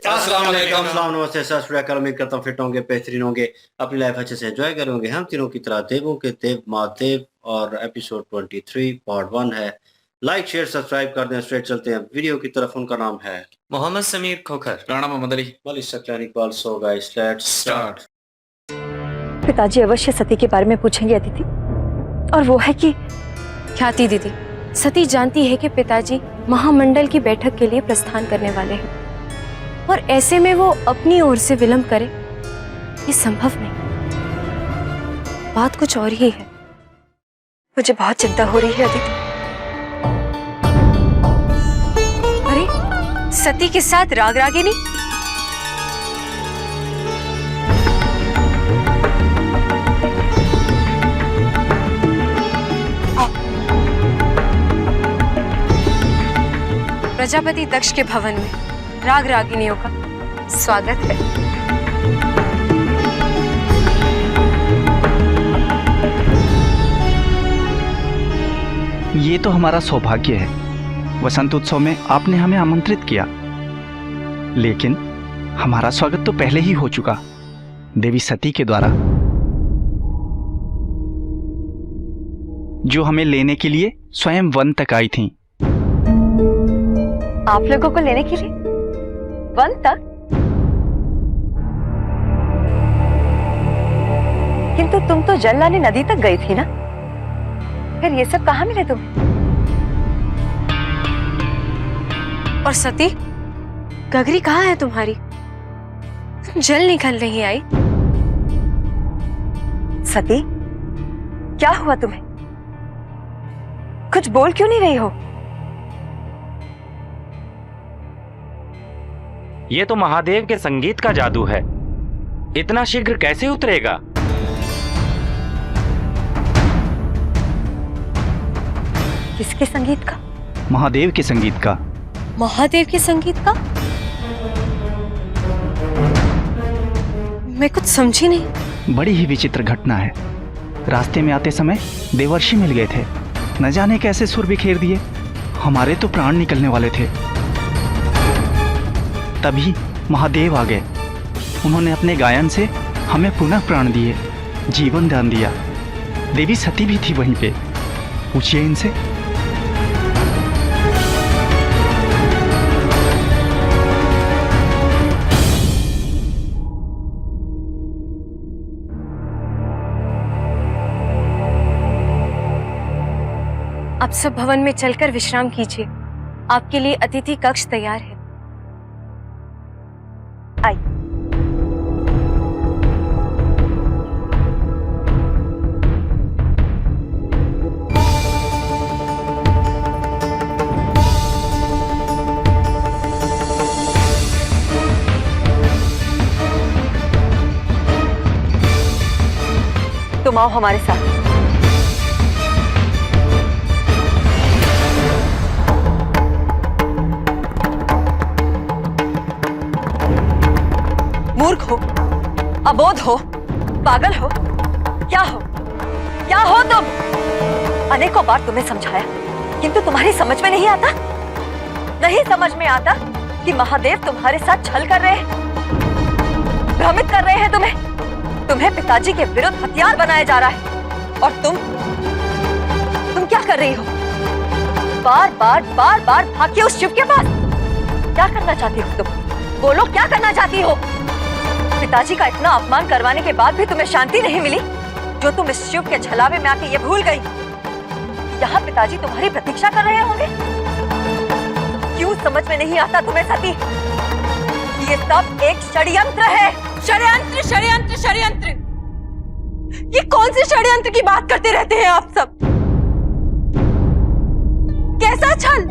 अस्सलाम वालेकुम, अस्सलाम, नमस्ते, सत श्री अकाल। उम्मीद करता हूँ फिट होंगे, बेहतरीन होंगे, अपनी लाइफ अच्छे से एंजॉय करेंगे। हम तीनों की तरह देवों के देव महादेव और एपिसोड 23 पार्ट 1 है। लाइक शेयर सब्सक्राइब कर दें। स्ट्रेट चलते हैं वीडियो की तरफ। उनका नाम है Mohammad Samir Khokhar, Rana Mohammad Ali, Malik Saklani Iqbal. So guys let's start. पिताजी अवश्य सती के बारे में पूछेंगे अदिति, और वो है कि ख्याति दीदी, सती जानती है कि पिताजी महामंडल की बैठक के लिए प्रस्थान करने वाले हैं और ऐसे में वो अपनी ओर से विलंब करे, ये संभव नहीं। बात कुछ और ही है। मुझे बहुत चिंता हो रही है अदिति। अरे सती के साथ राग रागिनी? प्रजापति दक्ष के भवन में राग रागिनियों का स्वागत है। ये तो हमारा सौभाग्य है। वसंत उत्सव में आपने हमें आमंत्रित किया, लेकिन हमारा स्वागत तो पहले ही हो चुका, देवी सती के द्वारा, जो हमें लेने के लिए स्वयं वन तक आई थीं। आप लोगों को लेने के लिए वन तक? किंतु तुम तो जल लाने नदी तक गई थी ना, फिर ये सब कहाँ मिले तुम्हें? और सती, गगरी कहाँ है तुम्हारी? जल निकल नहीं आई। सती, क्या हुआ तुम्हें? कुछ बोल क्यों नहीं रही हो? ये तो महादेव के संगीत का जादू है, इतना शीघ्र कैसे उतरेगा? किसके संगीत का? महादेव के संगीत का। महादेव के संगीत का? मैं कुछ समझी नहीं। बड़ी ही विचित्र घटना है। रास्ते में आते समय देवर्षि मिल गए थे, न जाने कैसे सुर बिखेर दिए, हमारे तो प्राण निकलने वाले थे। तभी महादेव आ गए। उन्होंने अपने गायन से हमें पुनः प्राण दिए, जीवन दान दिया। देवी सती भी थी वहीं पे, पूछिए इनसे। आप सब भवन में चलकर विश्राम कीजिए, आपके लिए अतिथि कक्ष तैयार है। आई। तुम आओ हमारे साथ। मूर्ख हो, अबोध हो, पागल हो, क्या हो? क्या हो तुम? अनेकों बार तुम्हें समझाया, किंतु तुम्हारी समझ में नहीं आता। नहीं समझ में आता कि महादेव तुम्हारे साथ छल कर रहे हैं, भ्रमित कर रहे हैं तुम्हें पिताजी के विरुद्ध हथियार बनाया जा रहा है। और तुम क्या कर रही हो? बार बार भाग के उस शिव के पास। क्या करना चाहती हो तुम? बोलो, क्या करना चाहती हो? पिताजी का इतना अपमान करवाने के बाद भी तुम्हें शांति नहीं मिली, जो तुम इस शिव के छलावे में आके ये भूल गई यहाँ पिताजी तुम्हारी प्रतीक्षा कर रहे होंगे। क्यों समझ में नहीं आता तुम्हें सती? ये सब एक षड्यंत्र है। षड्यंत्र, षड्यंत्र, षड्यंत्र। ये कौन से षड्यंत्र की बात करते रहते हैं आप सब? कैसा छल?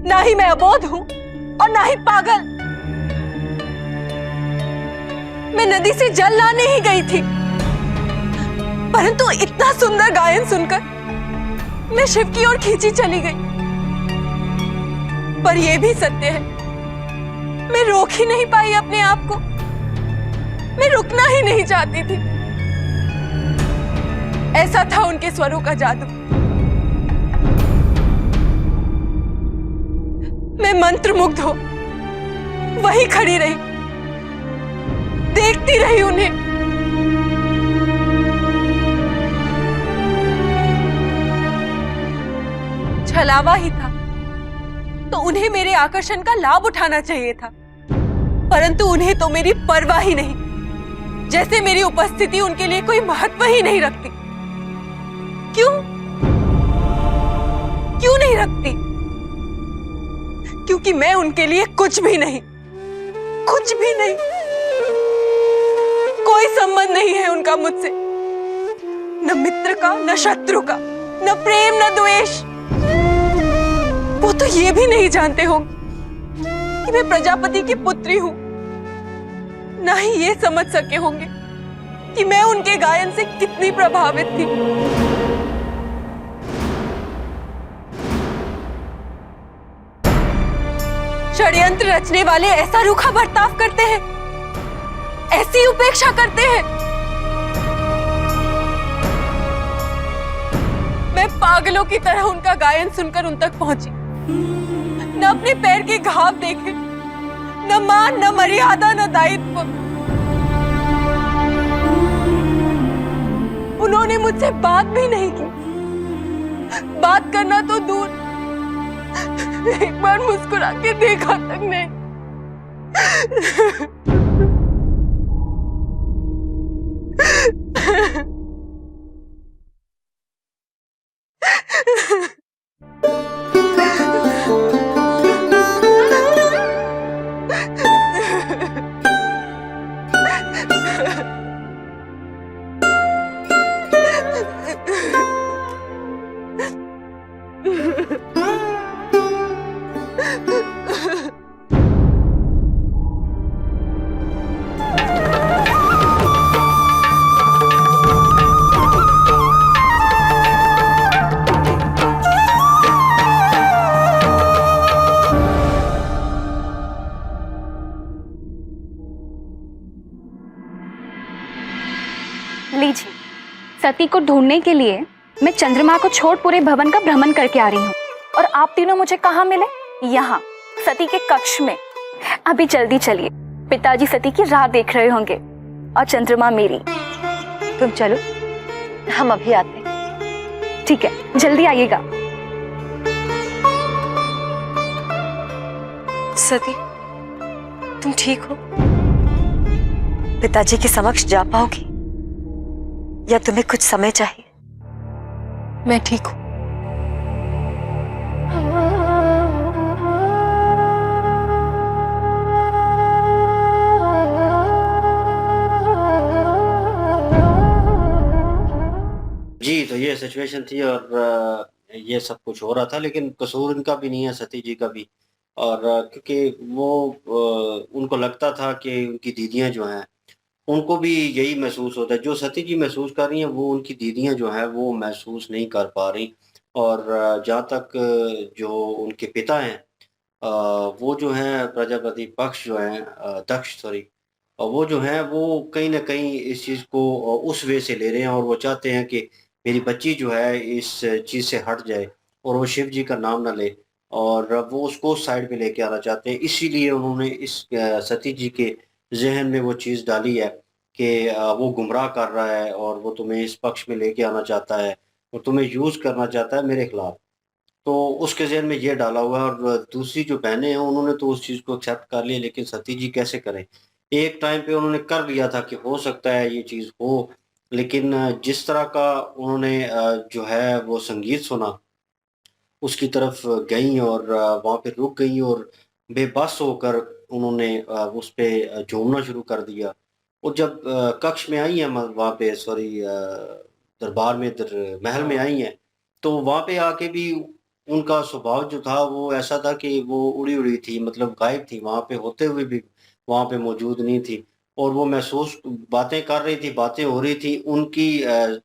ना ही मैं अबोध हूं और ना ही पागल। मैं नदी से जल लाने ही गई थी, परंतु इतना सुंदर गायन सुनकर मैं शिव की ओर खींची चली गई। पर यह भी सत्य है, मैं रोक ही नहीं पाई अपने आप को। मैं रुकना ही नहीं चाहती थी। ऐसा था उनके स्वरों का जादू। मैं मंत्रमुग्ध हो वहीं खड़ी रही, देखती रही उन्हें। छलावा ही था तो उन्हें मेरे आकर्षण का लाभ उठाना चाहिए था, परंतु उन्हें तो मेरी परवाह ही नहीं, जैसे मेरी उपस्थिति उनके लिए कोई महत्व ही नहीं रखती। क्यों क्यों नहीं रखती? क्योंकि मैं उनके लिए कुछ भी नहीं, कुछ भी नहीं। कोई संबंध नहीं है उनका मुझसे, न मित्र का, न शत्रु का, न प्रेम, न द्वेष। वो तो ये भी नहीं जानते होंगे कि मैं प्रजापति की पुत्री हूं, ना ही ये समझ सके होंगे कि मैं उनके गायन से कितनी प्रभावित थी। षड्यंत्र रचने वाले ऐसा रूखा बर्ताव करते हैं, ऐसी उपेक्षा करते हैं। मैं पागलों की तरह उनका गायन सुनकर उन तक पहुंची, न अपने पैर के घाव देखे, न मान, न मर्यादा, न दायित्व। उन्होंने मुझसे बात भी नहीं की, बात करना तो दूर, एक बार मुस्कुरा के देखा तक नहीं। लीजिए, सती को ढूंढने के लिए मैं चंद्रमा को छोड़ पूरे भवन का भ्रमण करके आ रही हूँ। और आप तीनों मुझे कहाँ मिले? यहाँ, सती के कक्ष में। अभी जल्दी चलिए, पिताजी सती की राह देख रहे होंगे और चंद्रमा मेरी। तुम चलो, हम अभी आते हैं। ठीक है, जल्दी आइएगा। सती, तुम ठीक हो? पिताजी के समक्ष जा पाओगी या तुम्हें कुछ समय चाहिए? मैं ठीक हूं। जी, तो ये सिचुएशन थी और ये सब कुछ हो रहा था, लेकिन कसूर इनका भी नहीं है, सती जी का भी। और क्योंकि वो उनको लगता था कि उनकी दीदियाँ जो हैं, उनको भी यही महसूस होता है, जो सती जी महसूस कर रही हैं, वो उनकी दीदियाँ जो हैं, वो महसूस नहीं कर पा रही। और जहाँ तक जो उनके पिता हैं, वो जो हैं प्रजापति पक्ष जो हैं, दक्ष सॉरी, वो जो हैं वो कहीं न कहीं इस चीज़ को उस वे से ले रहे हैं और वो चाहते हैं कि मेरी बच्ची जो है इस चीज़ से हट जाए और वो शिव जी का नाम ना ले, और वो उसको उस साइड पे लेके आना चाहते हैं। इसीलिए उन्होंने इस सती जी के ज़हन में वो चीज़ डाली है कि वो गुमराह कर रहा है और वो तुम्हें इस पक्ष में लेके आना चाहता है और तुम्हें यूज़ करना चाहता है मेरे खिलाफ। तो उसके ज़हन में ये डाला हुआ है। और दूसरी जो बहनें हैं, उन्होंने तो उस चीज़ को एक्सेप्ट कर लिया, लेकिन सती जी कैसे करें? एक टाइम पे उन्होंने कर लिया था कि हो सकता है ये चीज़ हो, लेकिन जिस तरह का उन्होंने जो है वो संगीत सुना, उसकी तरफ गईं और वहाँ पे रुक गईं और बेबस होकर उन्होंने उस पे झूमना शुरू कर दिया। और जब कक्ष में आई हैं, वहाँ पे सॉरी, दरबार में, महल में आई हैं, तो वहाँ पे आके भी उनका स्वभाव जो था वो ऐसा था कि वो उड़ी-उड़ी थी, मतलब गायब थी, वहाँ पे होते हुए भी वहाँ पे मौजूद नहीं थी। और वो महसूस बातें कर रही थी, बातें हो रही थी उनकी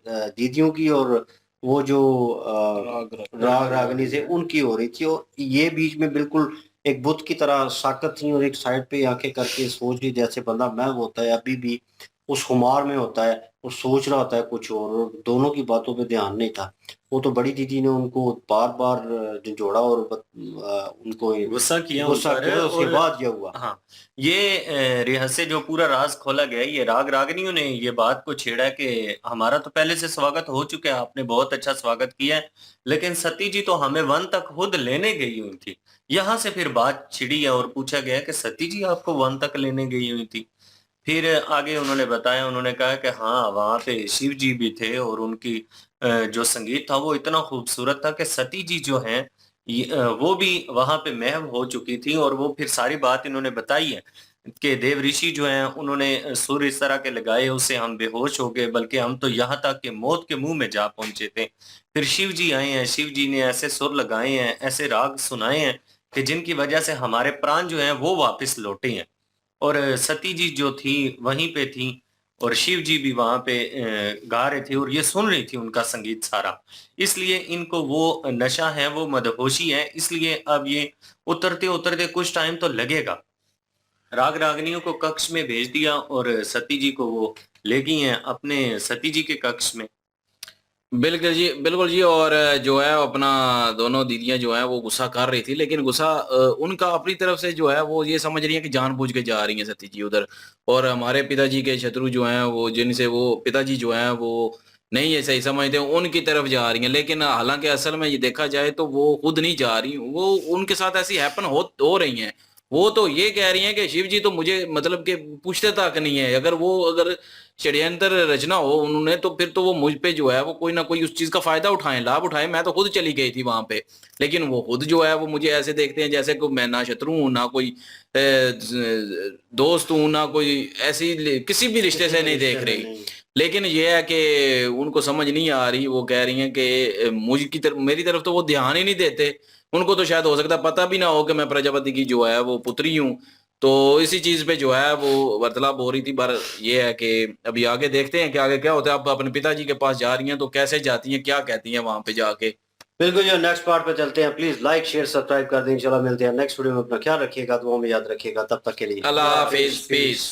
दीदियों की, और वो जो राग रागनी से उनकी हो रही थी। और ये बीच में बिल्कुल एक बुत की तरह साकत थी और एक साइड पे आके करके सोच रही, जैसे बंदा महव होता है अभी भी उस खुमार में होता है, वो सोच रहा होता है कुछ और दोनों की बातों पे ध्यान नहीं था। वो तो बड़ी दीदी ने उनको बार-बार झंझोड़ा और उनको गुस्सा किया उन गुस्सा पर किया, उसके और बाद ये हुआ। हाँ, ये रहस्य जो पूरा राज खोला गया है, ये राग रागनियों ने ये बात को छेड़ा कि हमारा तो पहले से स्वागत हो चुका है, आपने बहुत अच्छा स्वागत किया है, लेकिन सती जी तो हमें वन तक खुद लेने गई हुई थी। यहाँ से फिर बात छिड़ी है और पूछा गया कि सती जी आपको वन तक लेने गई हुई थी। फिर आगे उन्होंने बताया, उन्होंने कहा कि हाँ, वहाँ पे शिव जी भी थे और उनकी जो संगीत था वो इतना खूबसूरत था कि सती जी जो हैं वो भी वहाँ पे महव हो चुकी थी और वो फिर सारी बात इन्होंने बताई है कि देव ऋषि जो हैं उन्होंने सुर इस तरह के लगाए उससे हम बेहोश हो गए, बल्कि हम तो यहाँ तक कि मौत के मुँह में जा पहुँचे थे। फिर शिव जी आए हैं, शिव जी ने ऐसे सुर लगाए हैं, ऐसे राग सुनाए हैं कि जिनकी वजह से हमारे प्राण जो हैं वो वापस लौटे हैं। और सती जी जो थी वहीं पे थी और शिव जी भी वहां पे गा रहे थे और ये सुन रही थी उनका संगीत सारा। इसलिए इनको वो नशा है, वो मदहोशी है, इसलिए अब ये उतरते उतरते कुछ टाइम तो लगेगा। राग रागनियों को कक्ष में भेज दिया और सती जी को वो ले गई हैं अपने सती जी के कक्ष में। बिल्कुल जी। और जो है अपना दोनों दीदियां जो है वो गुस्सा कर रही थी, लेकिन गुस्सा उनका अपनी तरफ से जो है वो ये समझ रही है कि जानबूझ के जा रही हैं सती जी उधर, और हमारे पिताजी के शत्रु जो हैं वो जिनसे वो पिताजी जो हैं वो नहीं है सही समझते उनकी तरफ जा रही हैं। लेकिन हालांकि असल में ये देखा जाए तो वो खुद नहीं जा रही, वो उनके साथ ऐसी हैपन हो रही हैं। वो तो ये कह रही हैं कि शिव जी तो मुझे मतलब कि पूछते तक नहीं है, अगर षड्यंत्र रचना हो उन्होंने तो फिर तो वो मुझ पे जो है वो कोई ना कोई उस चीज का फायदा उठाएं, लाभ उठाएं। मैं तो खुद चली गई थी वहां पे, लेकिन वो खुद जो है वो मुझे ऐसे देखते हैं जैसे कोई मैं ना शत्रु हूं ना कोई दोस्त हूं ना कोई ऐसी किसी भी रिश्ते से नहीं देख रही। लेकिन ये है कि उनको समझ नहीं आ रही, वो कह रही हैं कि मुझ की तरफ मेरी तरफ तो वो ध्यान ही नहीं देते। उनको तो शायद हो सकता है पता भी ना हो कि मैं प्रजापति की जो है वो पुत्री हूँ। तो इसी चीज पे जो है वो वार्तालाप हो रही थी। पर ये है कि अभी आगे देखते हैं कि आगे क्या होता है। आप अपने पिताजी के पास जा रही हैं तो कैसे जाती हैं, क्या कहती हैं वहां पे जाके। बिल्कुल जी, नेक्स्ट पार्ट पे चलते हैं। प्लीज लाइक शेयर सब्सक्राइब कर दें। इंशाल्लाह मिलते हैं नेक्स्ट वीडियो में। अपना ख्याल रखिएगा, दुआ में याद रखिएगा। तब तक के लिए अल्लाह हाफिज, पीस।